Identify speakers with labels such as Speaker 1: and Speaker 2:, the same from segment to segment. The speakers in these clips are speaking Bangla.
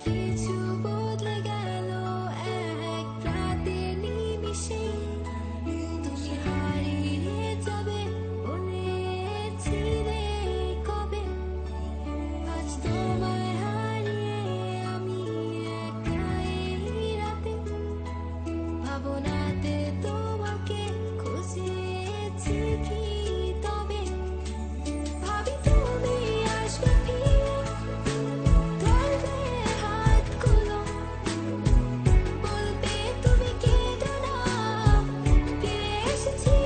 Speaker 1: কিছু বদলে গেল এক রাতের নিমিষে। তুমি হারিয়ে যাবে বলেছিলে কবে, আজ তোমায় হারিয়ে আমি একা এই রাতে। ভাবনাতে তোমাকে খুঁজেছি কি তবে, ভাবি তুমি আসবে ফিরে, ধরবে হাতগুলো, বলবে তুমি কেঁদো না, ফিরে এসেছি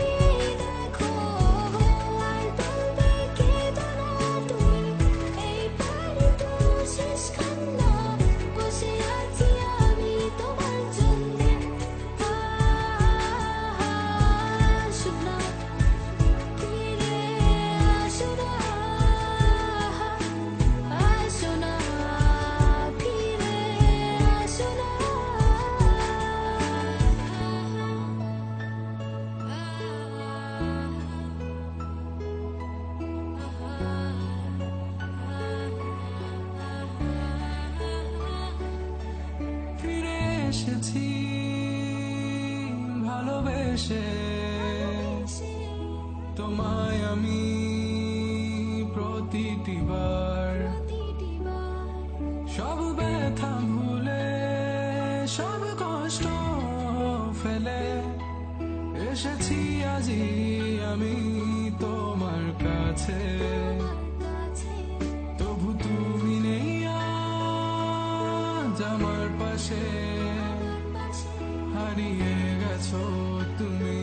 Speaker 1: দেখো। আর বলবে কেঁদো না তুমি, এই বাড়ি তো শেষ কান্না, বসে আছি আমি তোমার জন্যে। আসো না, ফিরে আসো না, আসো না, ফিরে আসো না।
Speaker 2: ফিরে এসেছি ভালোবেসে, তোমায় আমি প্রতিটি বার সব ব্যথা ভুলে, সব কষ্ট ফেলে এসেছি আজি আমি তোমার কাছে। তবু তুমি নেই আজ আমার পাশে, হারিয়ে গেছো তুমি।